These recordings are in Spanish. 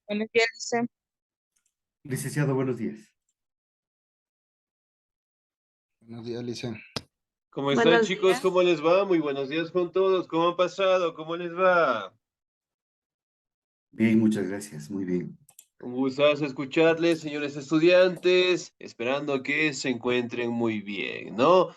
Buenos días, Lice. Licenciado, buenos días. Buenos días, Alicia. ¿Cómo están, Buenos chicos? días. ¿Cómo les va? Muy buenos días con todos. ¿Cómo han pasado? ¿Cómo les va? Bien, muchas gracias. Muy bien. Un gustazo escucharles, señores estudiantes, esperando que se encuentren muy bien, ¿no?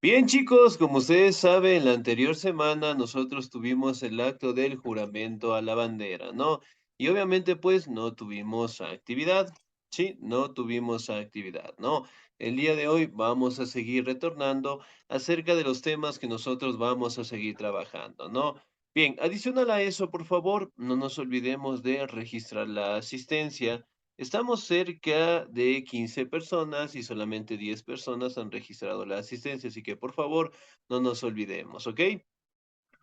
Bien, chicos, como ustedes saben, la anterior semana nosotros tuvimos el acto del juramento a la bandera, ¿no? Y obviamente, pues, no tuvimos actividad, ¿sí? No tuvimos actividad, ¿no? El día de hoy vamos a seguir retornando acerca de los temas que nosotros vamos a seguir trabajando, ¿no? Bien, adicional a eso, por favor, no nos olvidemos de registrar la asistencia. Estamos cerca de 15 personas y solamente 10 personas han registrado la asistencia, así que por favor, no nos olvidemos, ¿ok?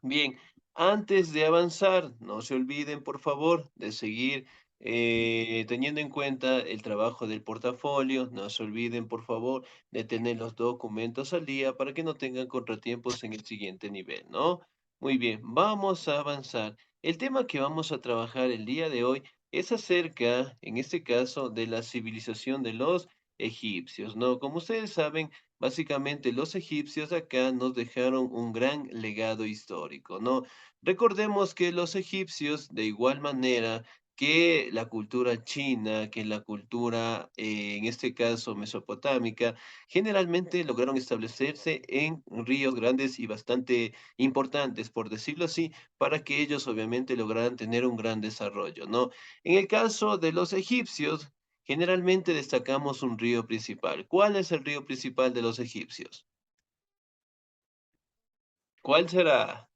Bien, antes de avanzar, no se olviden, por favor, de seguir teniendo en cuenta el trabajo del portafolio. No se olviden, por favor, de tener los documentos al día para que no tengan contratiempos en el siguiente nivel, ¿no? Muy bien, vamos a avanzar. El tema que vamos a trabajar el día de hoy es acerca, en este caso, de la civilización de los egipcios, ¿no? Como ustedes saben, básicamente, los egipcios acá nos dejaron un gran legado histórico, ¿no? Recordemos que los egipcios, de igual manera que la cultura china, que la cultura, en este caso mesopotámica, generalmente lograron establecerse en ríos grandes y bastante importantes, por decirlo así, para que ellos obviamente lograran tener un gran desarrollo, ¿no? En el caso de los egipcios, generalmente destacamos un río principal. ¿Cuál es el río principal de los egipcios? ¿Cuál será?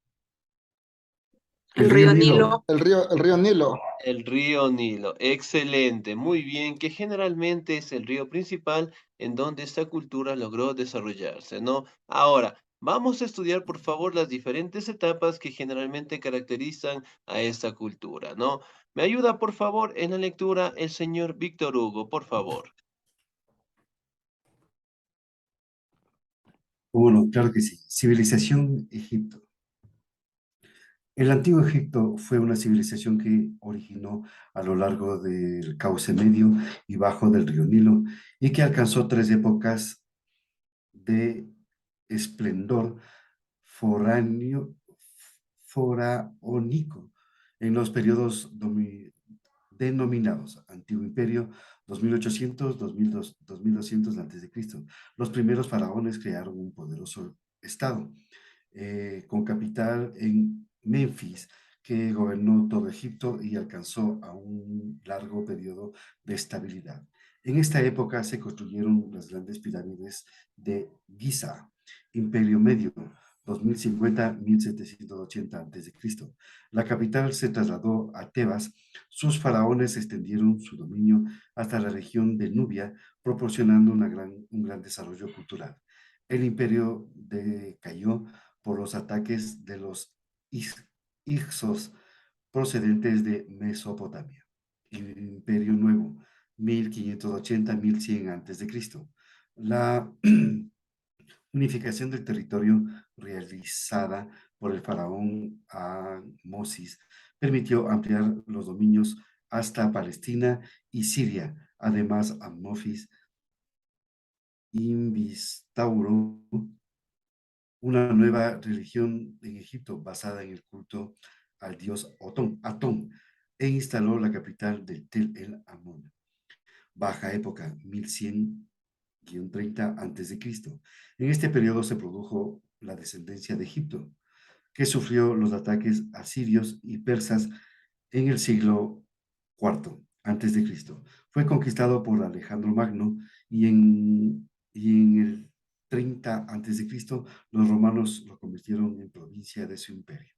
El El río río Nilo. Nilo. El río Nilo. El río Nilo. Excelente, muy bien, que generalmente es el río principal en donde esta cultura logró desarrollarse, ¿no? Ahora, vamos a estudiar, por favor, las diferentes etapas que generalmente caracterizan a esta cultura, ¿no? Me ayuda, por favor, en la lectura el señor Víctor Hugo, por favor. Bueno, claro que sí. Civilización Egipto. El antiguo Egipto fue una civilización que originó a lo largo del cauce medio y bajo del río Nilo y que alcanzó tres épocas de esplendor foráneo, faraónico en los periodos denominados Antiguo Imperio 2800, 2200 a.C. Los primeros faraones crearon un poderoso estado con capital en Memphis, que gobernó todo Egipto y alcanzó a un largo periodo de estabilidad. En esta época se construyeron las grandes pirámides de Giza, Imperio Medio, 2050-1780 a.C. La capital se trasladó a Tebas. Sus faraones extendieron su dominio hasta la región de Nubia, proporcionando un gran desarrollo cultural. El imperio decayó por los ataques de los Ixos procedentes de Mesopotamia. Imperio Nuevo, 1580-1100 a.C. La unificación del territorio realizada por el faraón Amosis permitió ampliar los dominios hasta Palestina y Siria. Además, Amosis instauró una nueva religión en Egipto basada en el culto al dios Atón, e instaló la capital del Tel el Amón. Baja época 1100-30 a.C. En este periodo se produjo la descendencia de Egipto, que sufrió los ataques asirios y persas en el siglo IV a.C. Fue conquistado por Alejandro Magno y en el 30 a.C. los romanos lo convirtieron en provincia de su imperio.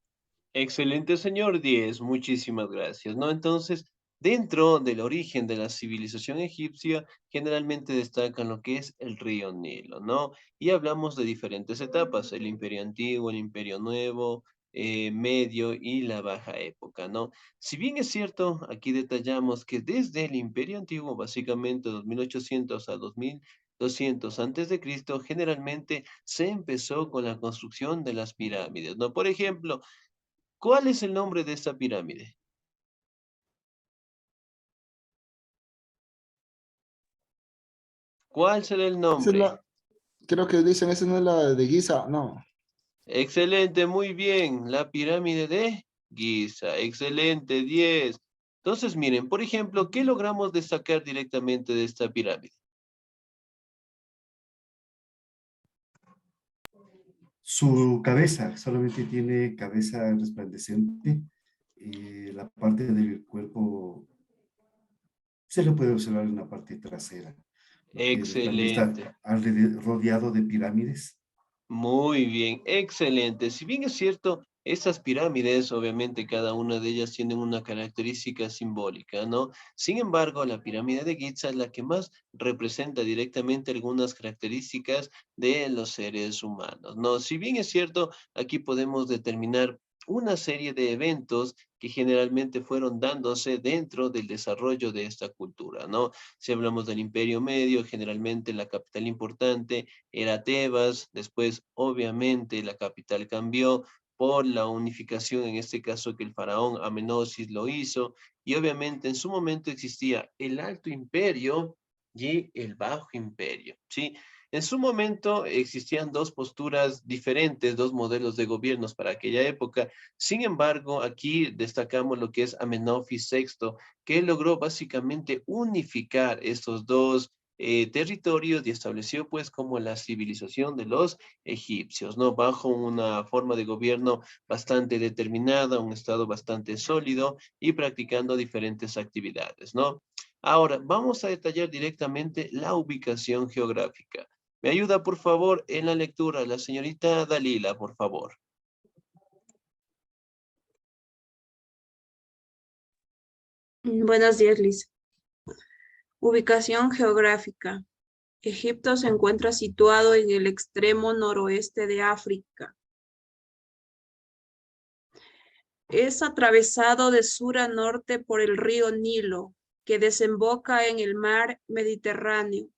Excelente, señor 10, muchísimas gracias, ¿no? Entonces, dentro del origen de la civilización egipcia, generalmente destacan lo que es el río Nilo, ¿no? Y hablamos de diferentes etapas, el imperio antiguo, el imperio nuevo, medio y la baja época, ¿no? Si bien es cierto, aquí detallamos que desde el imperio antiguo, básicamente 2800 a 2200 antes de Cristo, generalmente se empezó con la construcción de las pirámides, ¿no? Por ejemplo, ¿cuál es el nombre de esta pirámide? ¿Cuál será el Esa es nombre? creo que dicen, esa no es la de Giza, no. Excelente, muy bien. La pirámide de Giza. Excelente, 10. Entonces, miren, por ejemplo, ¿qué logramos destacar directamente de esta pirámide? Su cabeza solamente tiene cabeza resplandeciente y la parte del cuerpo se le puede observar en la parte trasera, lo que también Excelente. está rodeado de pirámides. Muy bien, excelente. Si bien es cierto, estas pirámides, obviamente cada una de ellas tiene una característica simbólica, ¿no? Sin embargo, la pirámide de Giza es la que más representa directamente algunas características de los seres humanos, ¿no? Si bien es cierto, aquí podemos determinar una serie de eventos que generalmente fueron dándose dentro del desarrollo de esta cultura, ¿no? Si hablamos del Imperio Medio, generalmente la capital importante era Tebas, después obviamente la capital cambió por la unificación, en este caso que el faraón Amenosis lo hizo, y obviamente en su momento existía el Alto Imperio y el Bajo Imperio, ¿sí? En su momento existían dos posturas diferentes, dos modelos de gobiernos para aquella época. Sin embargo, aquí destacamos lo que es Amenofis VI, que logró básicamente unificar estos dos territorios y estableció pues como la civilización de los egipcios, ¿no? Bajo una forma de gobierno bastante determinada, un estado bastante sólido y practicando diferentes actividades, ¿no? Ahora, vamos a detallar directamente la ubicación geográfica. ¿Me ayuda, por favor, en la lectura la señorita Dalila, por favor? Buenos días, Liz. Ubicación geográfica. Egipto se encuentra situado en el extremo noroeste de África. Es atravesado de sur a norte por el río Nilo, que desemboca en el mar Mediterráneo.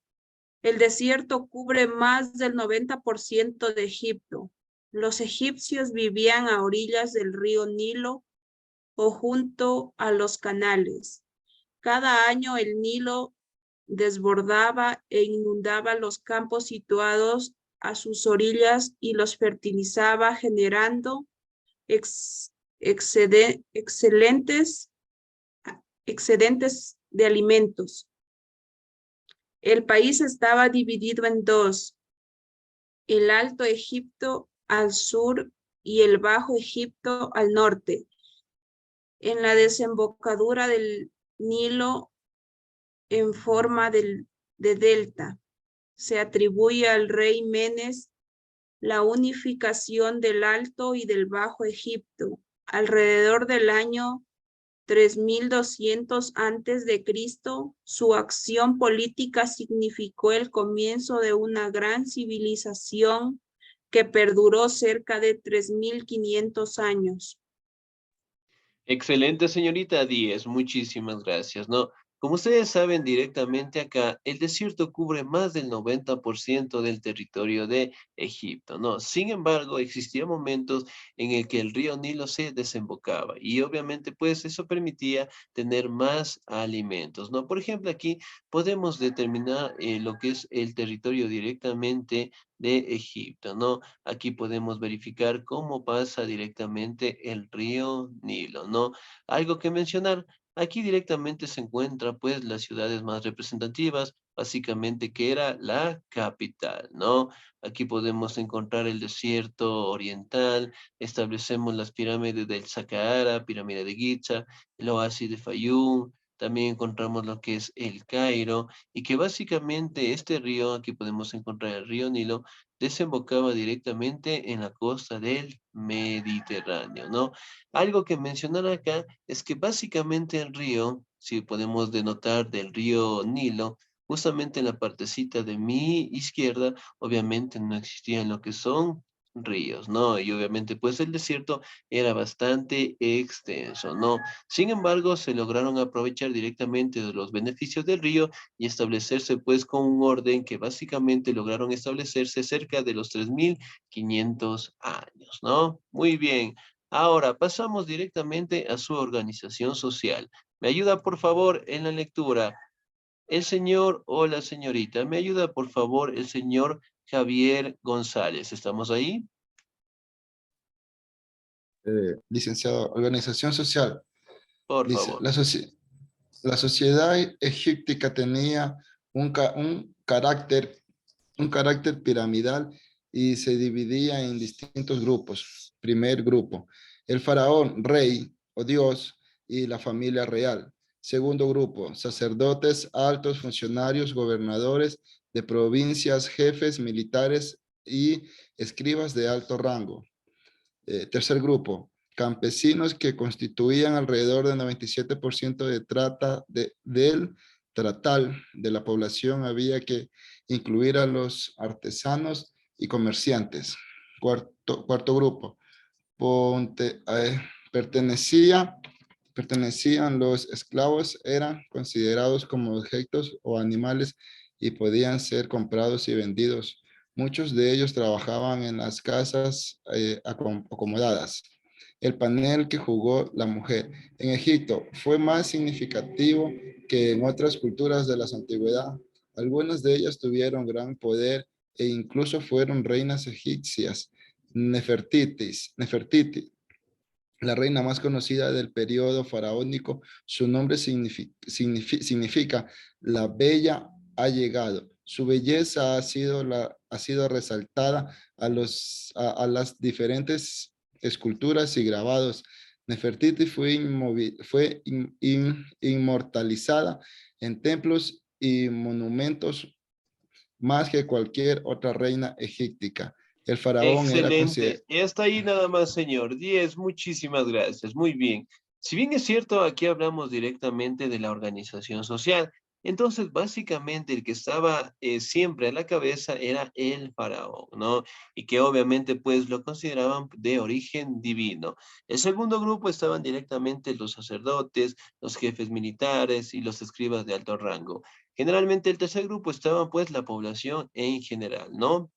El desierto cubre más del 90% de Egipto. Los egipcios vivían a orillas del río Nilo o junto a los canales. Cada año el Nilo desbordaba e inundaba los campos situados a sus orillas y los fertilizaba, generando excelentes excedentes de alimentos. El país estaba dividido en dos, el Alto Egipto al sur y el Bajo Egipto al norte. En la desembocadura del Nilo en forma de delta, se atribuye al rey Menes la unificación del Alto y del Bajo Egipto alrededor del año 3200 antes de Cristo. Su acción política significó el comienzo de una gran civilización que perduró cerca de 3500 años. Excelente, señorita Díez, muchísimas gracias, ¿no? Como ustedes saben directamente acá, el desierto cubre más del 90% del territorio de Egipto, ¿no? Sin embargo, existían momentos en el que el río Nilo se desembocaba y obviamente pues eso permitía tener más alimentos, ¿no? Por ejemplo, aquí podemos determinar lo que es el territorio directamente de Egipto, ¿no? Aquí podemos verificar cómo pasa directamente el río Nilo, ¿no? Algo que mencionar, aquí directamente se encuentra pues las ciudades más representativas, básicamente que era la capital, ¿no? Aquí podemos encontrar el desierto oriental, establecemos las pirámides del Saqqara, pirámide de Giza, el oasis de Fayum, también encontramos lo que es el Cairo, y que básicamente este río, aquí podemos encontrar el río Nilo, desembocaba directamente en la costa del Mediterráneo, ¿no? Algo que mencionar acá es que básicamente el río, si podemos denotar del río Nilo, justamente en la partecita de mi izquierda, obviamente no existían lo que son ríos, ¿no? Y obviamente pues el desierto era bastante extenso, ¿no? Sin embargo, se lograron aprovechar directamente de los beneficios del río y establecerse pues con un orden que básicamente lograron establecerse cerca de los 3500 años, ¿no? Muy bien. Ahora pasamos directamente a su organización social. ¿Me ayuda por favor en la lectura? ¿El señor o la señorita? ¿Me ayuda, por favor, el señor Javier González? ¿Estamos ahí? Licenciado, organización social. Por Dice, favor. la sociedad egíptica tenía un carácter piramidal y se dividía en distintos grupos. Primer grupo, el faraón, rey o dios y la familia real. Segundo grupo, sacerdotes, altos funcionarios, gobernadores de provincias, jefes militares y escribas de alto rango. Tercer grupo, campesinos que constituían alrededor del 97% del total de la población. Había que incluir a los artesanos y comerciantes. Cuarto grupo, ponte, pertenecían los esclavos, eran considerados como objetos o animales y podían ser comprados y vendidos. Muchos de ellos trabajaban en las casas acomodadas. El panel que jugó la mujer en Egipto fue más significativo que en otras culturas de la antigüedad. Algunas de ellas tuvieron gran poder e incluso fueron reinas egipcias. Nefertiti, la reina más conocida del periodo faraónico. Su nombre significa la bella ha llegado. Su belleza ha sido resaltada a las diferentes esculturas y grabados. Nefertiti fue inmortalizada en templos y monumentos más que cualquier otra reina egíptica. El faraón era considerado. Excelente. Hasta ahí nada más, señor. 10, muchísimas gracias. Muy bien. Si bien es cierto, aquí hablamos directamente de la organización social. Entonces, básicamente, el que estaba siempre a la cabeza era el faraón, ¿no? Y que obviamente, pues, lo consideraban de origen divino. El segundo grupo estaban directamente los sacerdotes, los jefes militares y los escribas de alto rango. Generalmente, el tercer grupo estaban, pues, la población en general, ¿no?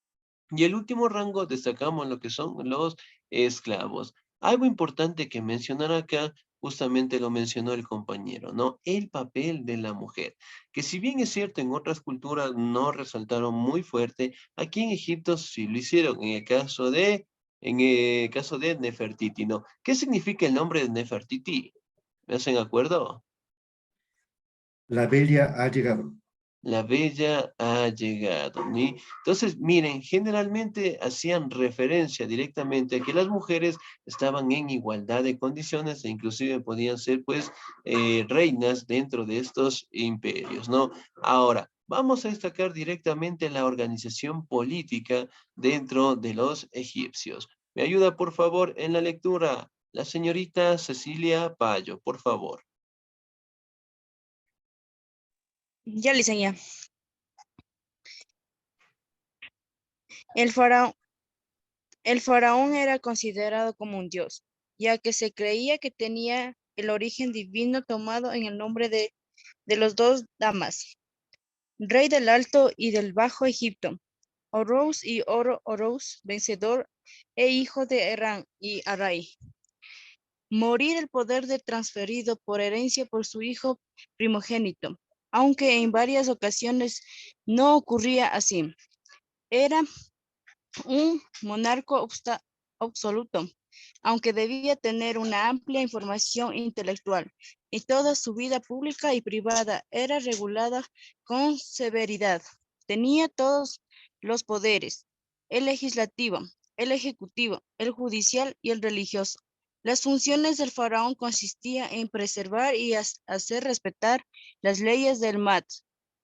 Y el último rango destacamos lo que son los esclavos. Algo importante que mencionar acá, justamente lo mencionó el compañero, ¿no? El papel de la mujer, que si bien es cierto en otras culturas no resaltaron muy fuerte, aquí en Egipto sí lo hicieron, en el caso de Nefertiti, ¿no? ¿Qué significa el nombre de Nefertiti? ¿Me hacen acuerdo? La bella ha llegado. La bella ha llegado, ¿no? Entonces, miren, generalmente hacían referencia directamente a que las mujeres estaban en igualdad de condiciones e inclusive podían ser, pues, reinas dentro de estos imperios, ¿no? Ahora, vamos a destacar directamente la organización política dentro de los egipcios. ¿Me ayuda, por favor, en la lectura? La señorita Cecilia Payo, por favor. Ya le enseñé. El faraón, el faraón era considerado como un dios, ya que se creía que tenía el origen divino tomado en el nombre de los dos damas, rey del Alto y del Bajo Egipto, Horus y Horus, vencedor e hijo de Erán y Arai. Morir el poder de transferido por herencia por su hijo primogénito, aunque en varias ocasiones no ocurría así. Era un monarca absoluto, aunque debía tener una amplia información intelectual, y toda su vida pública y privada era regulada con severidad. Tenía todos los poderes, el legislativo, el ejecutivo, el judicial y el religioso. Las funciones del faraón consistían en preservar y hacer respetar las leyes del MAT,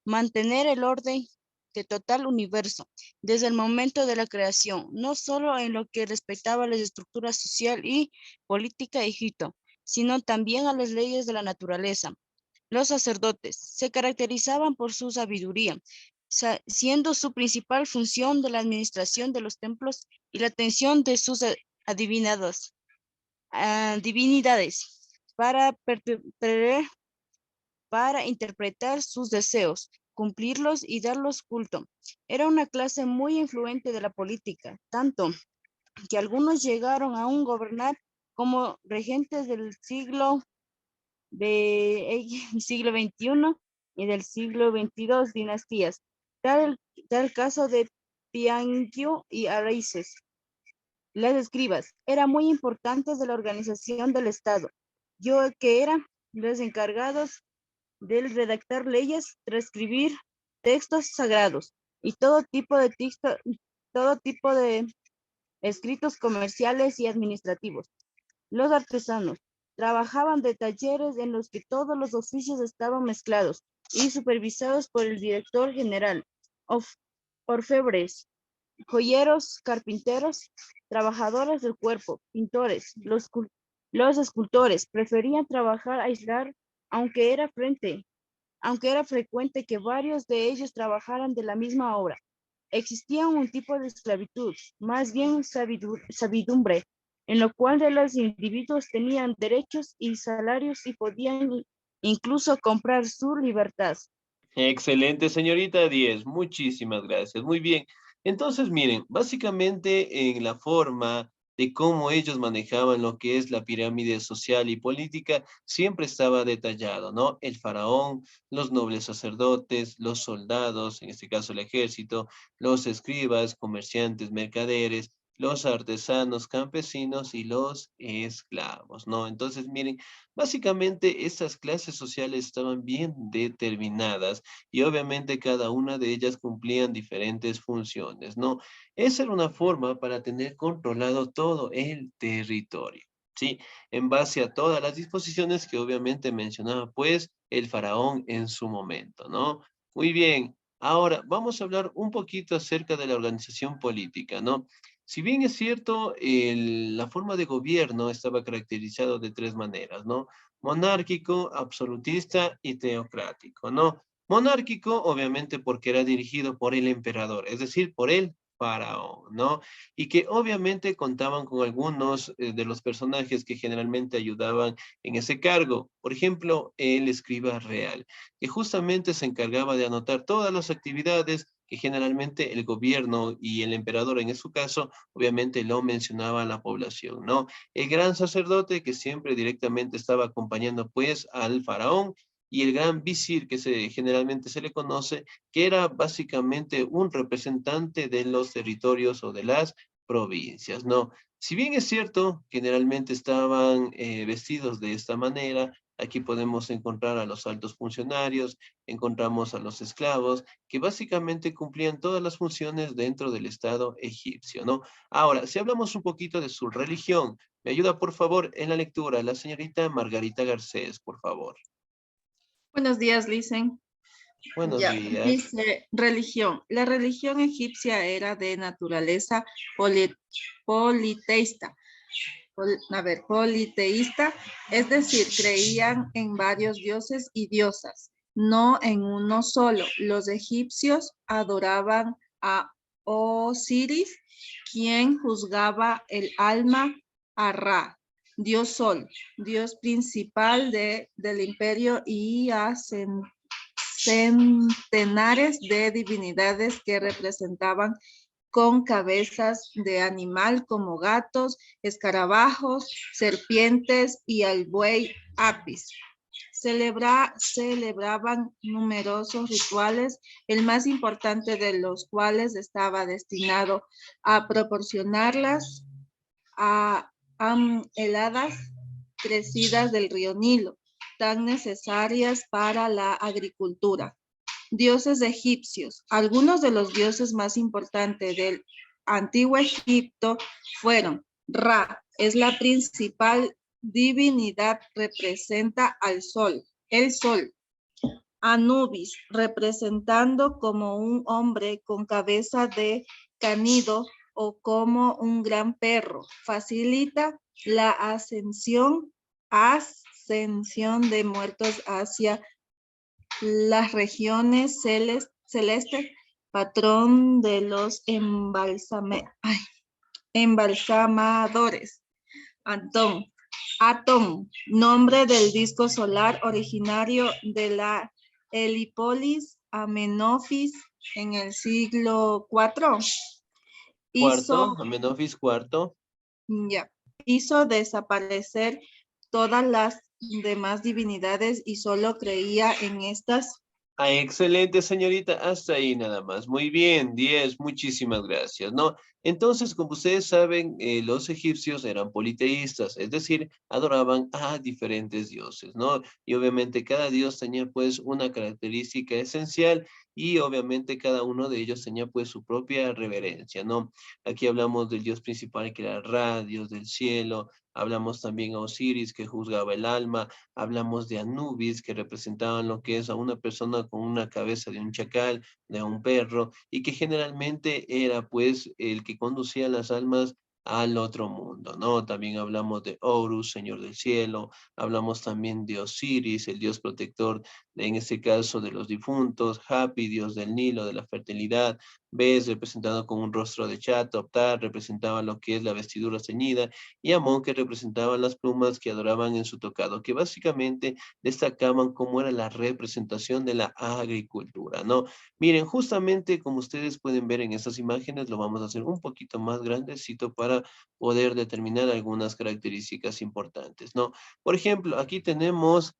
mantener el orden de total universo, desde el momento de la creación, no solo en lo que respectaba a la estructura social y política de Egipto, sino también a las leyes de la naturaleza. Los sacerdotes se caracterizaban por su sabiduría, siendo su principal función de la administración de los templos y la atención de sus divinidades para interpretar sus deseos, cumplirlos y darlos culto. Era una clase muy influyente de la política, tanto que algunos llegaron a gobernar como regentes del siglo XXI, y del siglo XXII dinastías, tal el caso de Tianqiu y Araises. Las escribas eran muy importantes de la organización del Estado, que eran los encargados de redactar leyes, transcribir textos sagrados y todo tipo de escritos comerciales y administrativos. Los artesanos trabajaban de talleres en los que todos los oficios estaban mezclados y supervisados por el director general. Orfebres, joyeros, carpinteros, trabajadores del cuerpo, pintores, los escultores preferían trabajar aislar, aunque era frecuente que varios de ellos trabajaran de la misma obra. Existía un tipo de esclavitud, más bien sabidumbre, en lo cual de los individuos tenían derechos y salarios y podían incluso comprar su libertad. Excelente, señorita 10. Muchísimas gracias. Muy bien. Entonces, miren, básicamente en la forma de cómo ellos manejaban lo que es la pirámide social y política, siempre estaba detallado, ¿no? El faraón, los nobles sacerdotes, los soldados, en este caso el ejército, los escribas, comerciantes, mercaderes, los artesanos, campesinos y los esclavos, ¿no? Entonces, miren, básicamente estas clases sociales estaban bien determinadas y obviamente cada una de ellas cumplían diferentes funciones, ¿no? Esa era una forma para tener controlado todo el territorio, ¿sí? En base a todas las disposiciones que obviamente mencionaba, pues, el faraón en su momento, ¿no? Muy bien. Ahora, vamos a hablar un poquito acerca de la organización política, ¿no? Si bien es cierto, la forma de gobierno estaba caracterizado de tres maneras, ¿no? Monárquico, absolutista y teocrático, ¿no? Monárquico, obviamente, porque era dirigido por el emperador, es decir, por el faraón, ¿no? Y que obviamente contaban con algunos de los personajes que generalmente ayudaban en ese cargo. Por ejemplo, el escriba real, que justamente se encargaba de anotar todas las actividades que generalmente el gobierno y el emperador en su caso, obviamente lo mencionaba a la población, ¿no? El gran sacerdote que siempre directamente estaba acompañando pues al faraón y el gran visir que generalmente se le conoce, que era básicamente un representante de los territorios o de las provincias, ¿no? Si bien es cierto, generalmente estaban vestidos de esta manera, aquí podemos encontrar a los altos funcionarios, encontramos a los esclavos, que básicamente cumplían todas las funciones dentro del Estado egipcio, ¿no? Ahora, si hablamos un poquito de su religión, me ayuda por favor en la lectura la señorita Margarita Garcés, por favor. Buenos días, Licen. Buenos Ya, días. dice religión. La religión egipcia era de naturaleza politeísta. Politeísta, es decir, creían en varios dioses y diosas, no en uno solo. Los egipcios adoraban a Osiris, quien juzgaba el alma, a Ra, dios sol, dios principal del imperio, y a centenares de divinidades que representaban con cabezas de animal como gatos, escarabajos, serpientes y al buey Apis. Celebraban numerosos rituales, el más importante de los cuales estaba destinado a proporcionarlas a heladas crecidas del río Nilo, tan necesarias para la agricultura. Dioses egipcios. Algunos de los dioses más importantes del antiguo Egipto fueron Ra, es la principal divinidad, representa al sol, el sol. Anubis, representando como un hombre con cabeza de canido o como un gran perro, facilita la ascensión de muertos hacia las regiones celestes, patrón de los embalsamadores. Atón, nombre del disco solar originario de la Heliópolis Amenofis en el siglo IV. Amenofis IV. Hizo desaparecer todas las demás divinidades y solo creía en estas Ah, excelente, señorita. Hasta ahí nada más. Muy bien, 10. Muchísimas gracias, ¿no? Entonces, como ustedes saben, los egipcios eran politeístas, es decir, adoraban a diferentes dioses, ¿no? Y obviamente cada dios tenía pues una característica esencial y obviamente cada uno de ellos tenía pues su propia reverencia, ¿no? Aquí hablamos del dios principal que era Ra, dios del cielo. Hablamos también a Osiris, que juzgaba el alma. Hablamos de Anubis, que representaban lo que es a una persona con una cabeza de un chacal, de un perro, y que generalmente era pues el que conducía las almas al otro mundo, ¿no? También hablamos de Horus, señor del cielo. Hablamos también de Osiris, el dios protector, en este caso de los difuntos. Hapi, dios del Nilo, de la fertilidad. Bes, representado con un rostro de chato. Ptah representaba lo que es la vestidura ceñida, y Amón, que representaban las plumas que adoraban en su tocado, que básicamente destacaban cómo era la representación de la agricultura, ¿no? Miren, justamente como ustedes pueden ver en estas imágenes, lo vamos a hacer un poquito más grandecito para poder determinar algunas características importantes, ¿no? Por ejemplo, aquí tenemos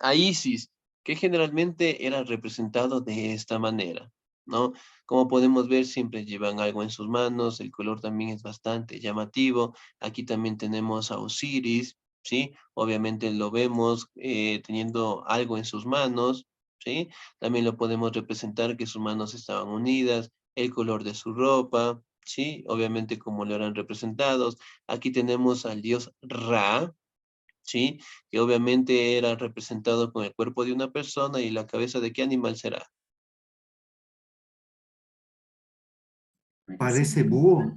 a Isis, que generalmente era representado de esta manera, ¿no? Como podemos ver, siempre llevan algo en sus manos, el color también es bastante llamativo. Aquí también tenemos a Osiris, ¿sí? Obviamente lo vemos teniendo algo en sus manos, ¿sí? También lo podemos representar que sus manos estaban unidas, el color de su ropa, ¿sí? Obviamente como lo eran representados. Aquí tenemos al dios Ra, ¿sí? Que obviamente era representado con el cuerpo de una persona y la cabeza de qué animal será. Parece búho.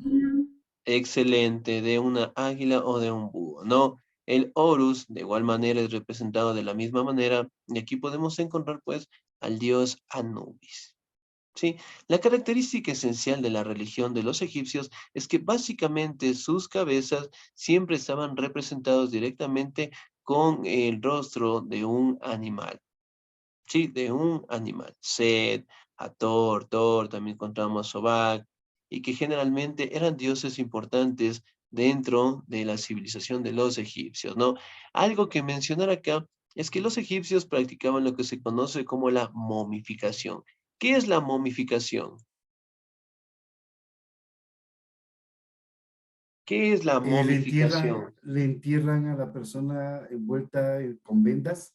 Excelente, de una águila o de un búho, ¿no? El Horus, de igual manera, es representado de la misma manera, y aquí podemos encontrar, pues, al dios Anubis, ¿sí? La característica esencial de la religión de los egipcios es que básicamente sus cabezas siempre estaban representados directamente con el rostro de un animal. Sí, de un animal. Set, Hathor, Thor, también encontramos Sobak, y que generalmente eran dioses importantes dentro de la civilización de los egipcios, ¿no? Algo que mencionar acá es que los egipcios practicaban lo que se conoce como la momificación. ¿Qué es la momificación? ¿Qué es la momificación? Le entierran a la persona envuelta con vendas.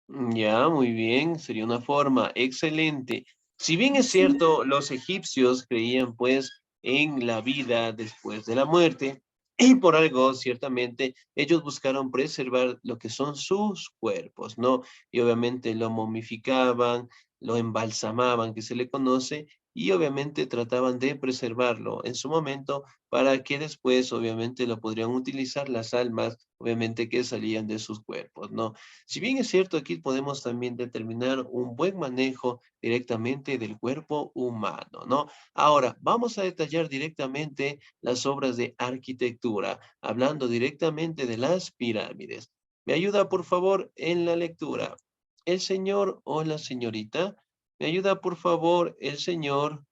Ya, muy bien, sería una forma excelente. Si bien es cierto, los egipcios creían pues en la vida después de la muerte, y por algo, ciertamente, ellos buscaron preservar lo que son sus cuerpos, ¿no? Y obviamente lo momificaban, lo embalsamaban, que se le conoce, y obviamente trataban de preservarlo en su momento para que después, obviamente, lo podrían utilizar las almas, obviamente, que salían de sus cuerpos, ¿no? Si bien es cierto, aquí podemos también determinar un buen manejo directamente del cuerpo humano, ¿no? Ahora, vamos a detallar directamente las obras de arquitectura, hablando directamente de las pirámides. ¿Me ayuda, por favor, en la lectura? El señor o la señorita. ¿Me ayuda, por favor, el señor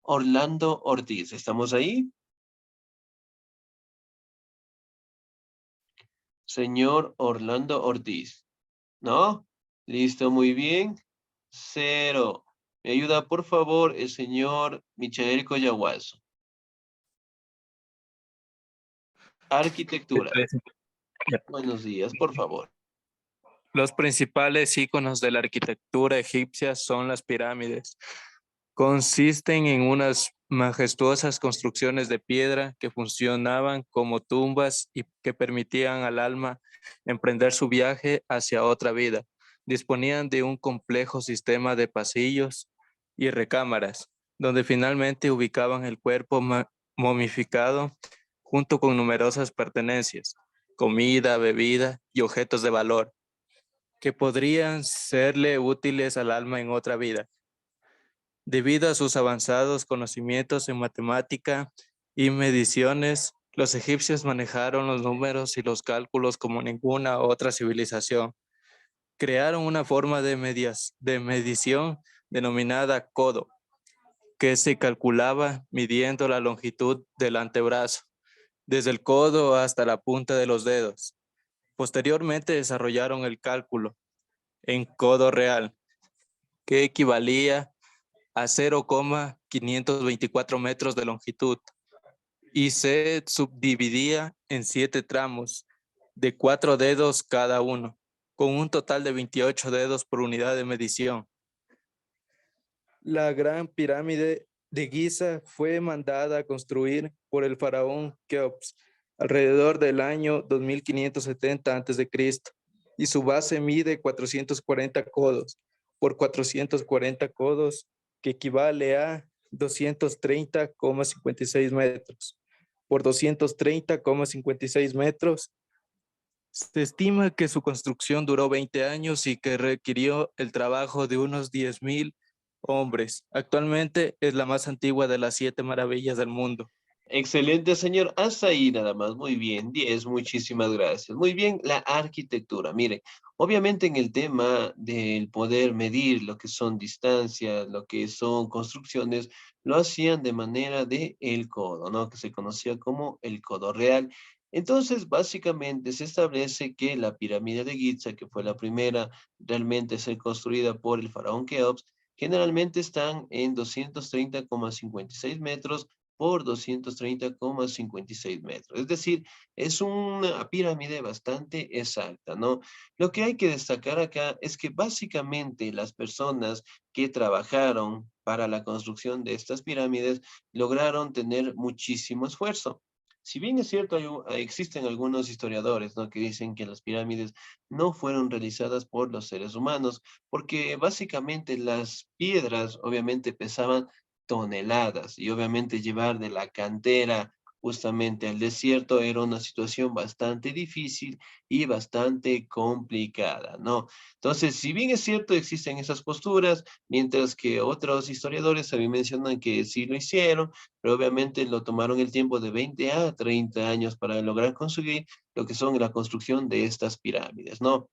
Orlando Ortiz? ¿Estamos ahí? Señor Orlando Ortiz. ¿No? Listo, muy bien. 0. Me ayuda, por favor, el señor Michael Coyahuaso. Arquitectura. Buenos días, por favor. Los principales íconos de la arquitectura egipcia son las pirámides. Consisten en unas majestuosas construcciones de piedra que funcionaban como tumbas y que permitían al alma emprender su viaje hacia otra vida. Disponían de un complejo sistema de pasillos y recámaras, donde finalmente ubicaban el cuerpo momificado junto con numerosas pertenencias, comida, bebida y objetos de valor que podrían serle útiles al alma en otra vida. Debido a sus avanzados conocimientos en matemática y mediciones, los egipcios manejaron los números y los cálculos como ninguna otra civilización. Crearon una forma de medición denominada codo, que se calculaba midiendo la longitud del antebrazo, desde el codo hasta la punta de los dedos. Posteriormente desarrollaron el cálculo en codo real, que equivalía a 0,524 metros de longitud y se subdividía en 7 tramos de 4 dedos cada uno, con un total de 28 dedos por unidad de medición. La Gran Pirámide de Giza fue mandada a construir por el faraón Keops alrededor del año 2570 a.C. y su base mide 440 codos por 440 codos, que equivale a 230,56 metros por 230,56 metros. Se estima que su construcción duró 20 años y que requirió el trabajo de unos 10,000 hombres. Actualmente es la más antigua de las 7 maravillas del mundo. Excelente, señor. Hasta ahí nada más. Muy bien, 10. Muchísimas gracias. Muy bien, la arquitectura. Mire, obviamente en el tema del poder medir lo que son distancias, lo que son construcciones, lo hacían de manera de el codo, ¿no? Que se conocía como el codo real. Entonces, básicamente se establece que la pirámide de Giza, que fue la primera realmente a ser construida por el faraón Keops, generalmente están en 230,56 metros por 230,56 metros. Es decir, es una pirámide bastante exacta, ¿no? Lo que hay que destacar acá es que básicamente las personas que trabajaron para la construcción de estas pirámides lograron tener muchísimo esfuerzo. Si bien es cierto, existen algunos historiadores, ¿no?, que dicen que las pirámides no fueron realizadas por los seres humanos, porque básicamente las piedras obviamente pesaban toneladas y obviamente llevar de la cantera justamente al desierto era una situación bastante difícil y bastante complicada, ¿no? Entonces, si bien es cierto, existen esas posturas, mientras que otros historiadores también mencionan que sí lo hicieron, pero obviamente lo tomaron el tiempo de 20 a 30 años para lograr conseguir lo que son la construcción de estas pirámides, ¿no?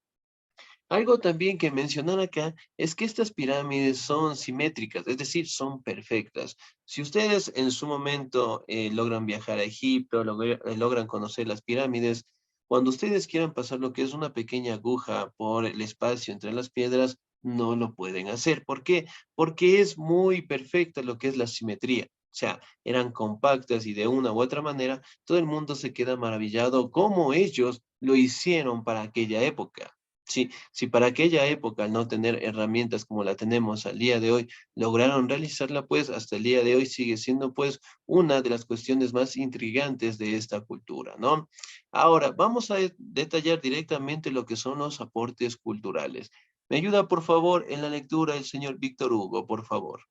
Algo también que mencionar acá es que estas pirámides son simétricas, es decir, son perfectas. Si ustedes en su momento logran viajar a Egipto, logran conocer las pirámides, cuando ustedes quieran pasar lo que es una pequeña aguja por el espacio entre las piedras, no lo pueden hacer. ¿Por qué? Porque es muy perfecta lo que es la simetría. O sea, eran compactas y de una u otra manera, todo el mundo se queda maravillado cómo ellos lo hicieron para aquella época. Sí, si para aquella época, al no tener herramientas como la tenemos al día de hoy, lograron realizarla, pues hasta el día de hoy sigue siendo pues una de las cuestiones más intrigantes de esta cultura, ¿no? Ahora, vamos a detallar directamente lo que son los aportes culturales. ¿Me ayuda, por favor, en la lectura el señor Víctor Hugo, por favor?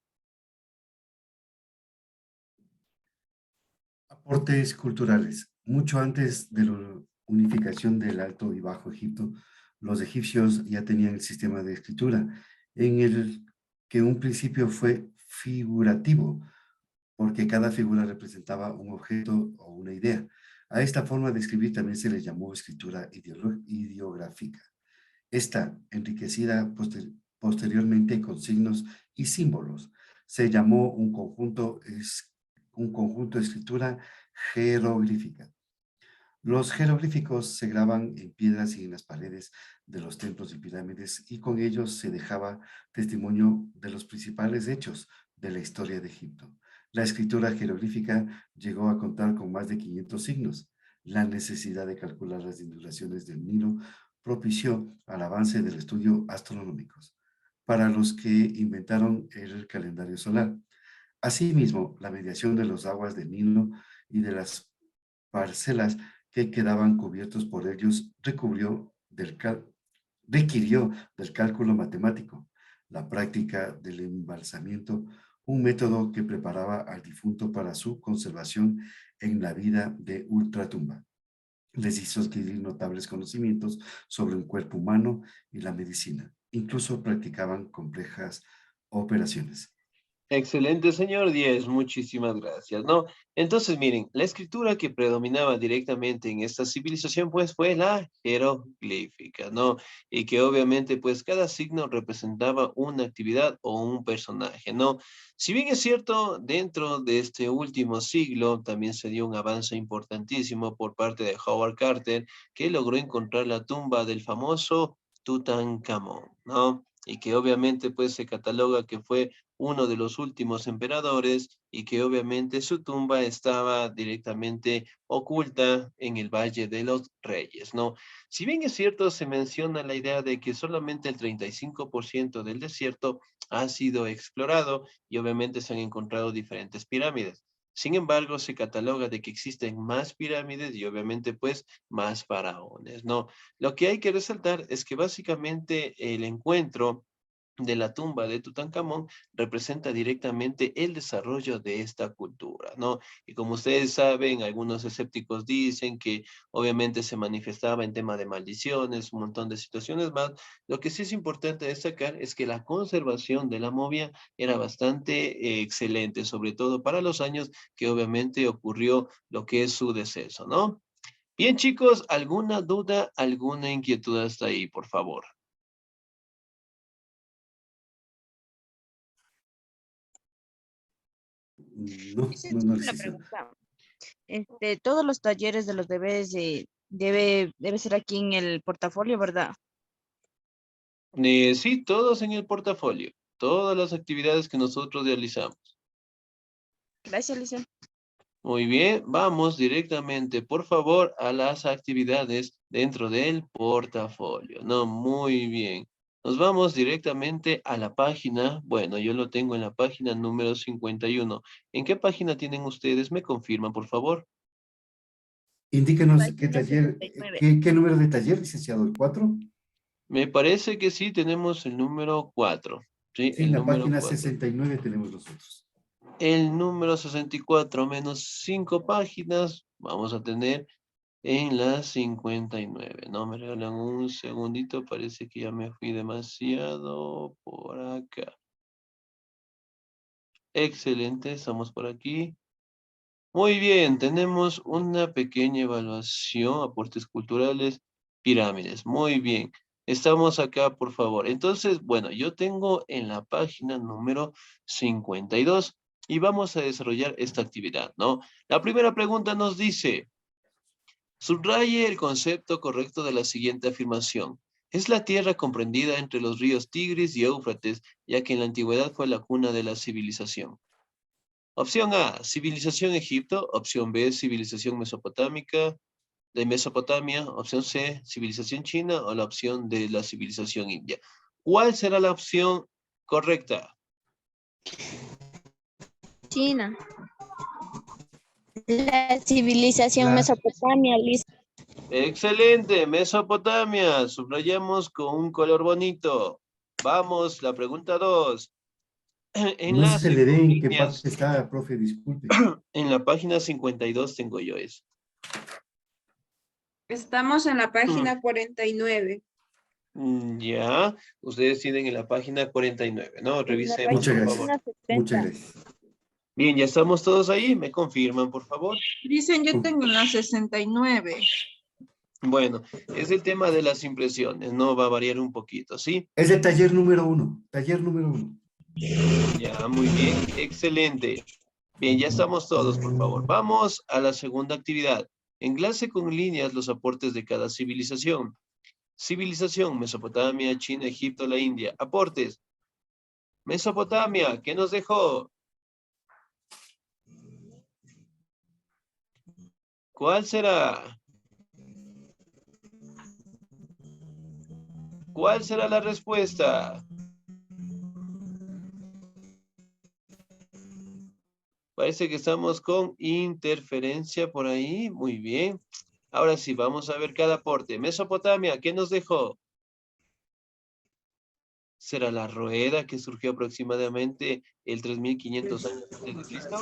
Aportes culturales. Mucho antes de la unificación del Alto y Bajo Egipto, los egipcios ya tenían el sistema de escritura, en el que un principio fue figurativo, porque cada figura representaba un objeto o una idea. A esta forma de escribir también se le llamó escritura ideográfica. Esta, enriquecida posteriormente con signos y símbolos, se llamó un conjunto de escritura jeroglífica. Los jeroglíficos se graban en piedras y en las paredes de los templos y pirámides, y con ellos se dejaba testimonio de los principales hechos de la historia de Egipto. La escritura jeroglífica llegó a contar con más de 500 signos. La necesidad de calcular las ondulaciones del Nilo propició al avance del estudio astronómicos, para los que inventaron el calendario solar. Asimismo, la mediación de los aguas del Nilo y de las parcelas que quedaban cubiertos por ellos requirió del cálculo matemático, la práctica del embalsamiento, un método que preparaba al difunto para su conservación en la vida de ultratumba. Les hizo adquirir notables conocimientos sobre el cuerpo humano y la medicina. Incluso practicaban complejas operaciones. Excelente, señor 10, muchísimas gracias, ¿no? Entonces, miren, la escritura que predominaba directamente en esta civilización, pues, fue la jeroglífica, ¿no? Y que obviamente, pues, cada signo representaba una actividad o un personaje, ¿no? Si bien es cierto, dentro de este último siglo también se dio un avance importantísimo por parte de Howard Carter, que logró encontrar la tumba del famoso Tutankamón, ¿no? Y que obviamente pues se cataloga que fue uno de los últimos emperadores y que obviamente su tumba estaba directamente oculta en el Valle de los Reyes, ¿no? Si bien es cierto, se menciona la idea de que solamente el 35% del desierto ha sido explorado y obviamente se han encontrado diferentes pirámides. Sin embargo, se cataloga de que existen más pirámides y obviamente pues más faraones, ¿no? Lo que hay que resaltar es que básicamente el encuentro de la tumba de Tutankamón representa directamente el desarrollo de esta cultura, ¿no? Y como ustedes saben, algunos escépticos dicen que obviamente se manifestaba en tema de maldiciones, un montón de situaciones más. Lo que sí es importante destacar es que la conservación de la momia era bastante excelente, sobre todo para los años que obviamente ocurrió lo que es su deceso, ¿no? Bien, chicos, ¿alguna duda, alguna inquietud hasta ahí, por favor? No, Esa no, es no, la licenciado. pregunta. Todos los talleres de los deberes debe ser aquí en el portafolio, ¿verdad? Sí, todos en el portafolio, todas las actividades que nosotros realizamos. Gracias, Alicia. Muy bien, vamos directamente, por favor, a las actividades dentro del portafolio. No, muy bien. Nos vamos directamente a la página, bueno, yo lo tengo en la página número 51. ¿En qué página tienen ustedes? ¿Me confirman, por favor? Indíquenos qué Página taller, 69. qué número de taller, licenciado, ¿el 4? Me parece que sí tenemos el número 4. Sí, Sí, en el la número página 4. 69 tenemos nosotros. El número 64 menos 5 páginas vamos a tener en las 59. No me regalan un segundito, parece que ya me fui demasiado por acá. Excelente, estamos por aquí. Muy bien, tenemos una pequeña evaluación, aportes culturales, pirámides. Muy bien, estamos acá, por favor. Entonces, bueno, yo tengo en la página número 52 y vamos a desarrollar esta actividad, ¿no? La primera pregunta nos dice, subraye el concepto correcto de la siguiente afirmación. Es la tierra comprendida entre los ríos Tigris y Éufrates, ya que en la antigüedad fue la cuna de la civilización. Opción A, civilización Egipto. Opción B, civilización mesopotámica de Mesopotamia. Opción C, civilización China o la opción de la civilización India. ¿Cuál será la opción correcta? China. La civilización La, mesopotamia, Liz. Excelente, Mesopotamia. Subrayamos con un color bonito. Vamos, la pregunta 2. no se Enlace le ve con en qué líneas. parte está, profe, disculpe. En la página 52 tengo yo eso. Estamos en la página 49. Ya, ustedes tienen en la página 49, ¿no? En la Revisemos, Muchas por gracias. favor. página Muchas 70. gracias. Bien, ya estamos todos ahí. ¿Me confirman, por favor? Dicen, yo tengo la 69. Bueno, es el tema de las impresiones, no va a variar un poquito, ¿sí? Es el taller número 1. Taller número 1. Ya, muy bien, excelente. Bien, ya estamos todos, por favor. Vamos a la segunda actividad. Enlace con líneas los aportes de cada civilización. Civilización, Mesopotamia, China, Egipto, la India. Aportes. Mesopotamia, ¿qué nos dejó? ¿Cuál será? ¿Cuál será la respuesta? Parece que estamos con interferencia por ahí. Muy bien. Ahora sí, vamos a ver cada aporte. Mesopotamia, ¿qué nos dejó? ¿Será la rueda que surgió aproximadamente el 3500 años antes de Cristo?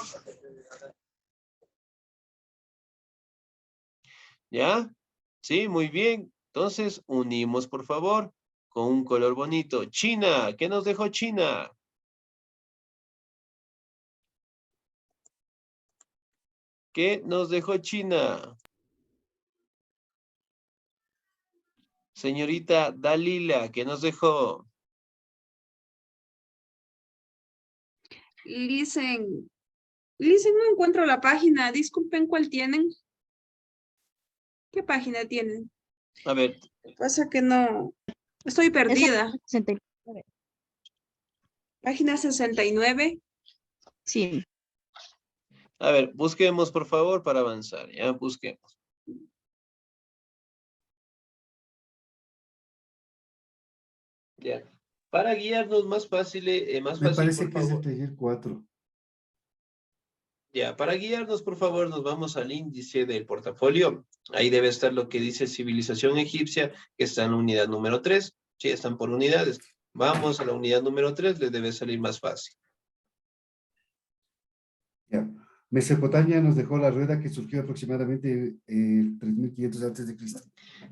¿Ya? Sí, muy bien. Entonces, unimos, por favor, con un color bonito. China, ¿qué nos dejó China? ¿Qué nos dejó China? Señorita Dalila, ¿qué nos dejó? Listen, no encuentro la página. Disculpen, ¿cuál tienen? ¿Qué página tienen? A ver, Pasa que no. Estoy perdida. 69. Página 69. Sí. A ver, busquemos, por favor, para avanzar, ¿ya? Busquemos. Ya. Para guiarnos más fácil, Me parece por que es el favor. taller 4. Ya, para guiarnos, por favor, nos vamos al índice del portafolio. Ahí debe estar lo que dice civilización egipcia, que está en la unidad número 3. Sí, están por unidades. Vamos a la unidad número 3, les debe salir más fácil. Ya. Mesopotamia nos dejó la rueda que surgió aproximadamente 3500 antes de Cristo.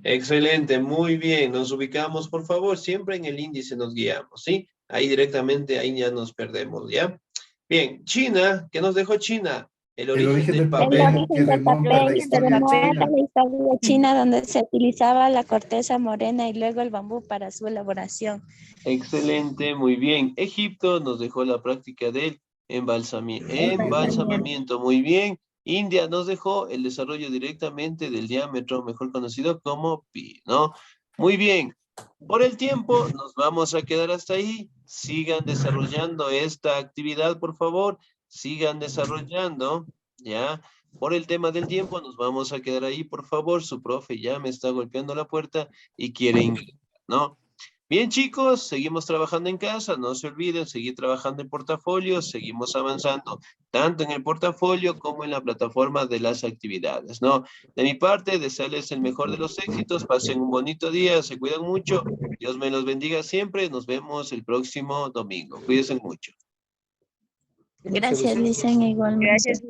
Excelente, muy bien. Nos ubicamos, por favor, siempre en el índice nos guiamos, ¿sí? Ahí directamente, ahí ya nos perdemos, ¿ya? Bien, China, ¿qué nos dejó China? El El origen del El papel. papel que origen del remonta a la papel se historia remonta a china. la historia china, donde se utilizaba la corteza morena y luego el bambú para su elaboración. Excelente, muy bien. Egipto nos dejó la práctica del embalsamamiento, muy bien. India nos dejó el desarrollo directamente del diámetro, mejor conocido como pi, ¿no? Muy bien. Por el tiempo, nos vamos a quedar hasta ahí. Sigan desarrollando esta actividad, por favor. Sigan desarrollando, ¿ya? Por el tema del tiempo, nos vamos a quedar ahí, por favor. Su profe ya me está golpeando la puerta y quiere ingresar, ¿no? Bien, chicos, seguimos trabajando en casa. No se olviden seguir trabajando en portafolio. Seguimos avanzando tanto en el portafolio como en la plataforma de las actividades, ¿no? De mi parte, desearles el mejor de los éxitos. Pasen un bonito día. Se cuidan mucho. Dios me los bendiga siempre. Nos vemos el próximo domingo. Cuídense mucho. Gracias, Licen, igualmente. Gracias.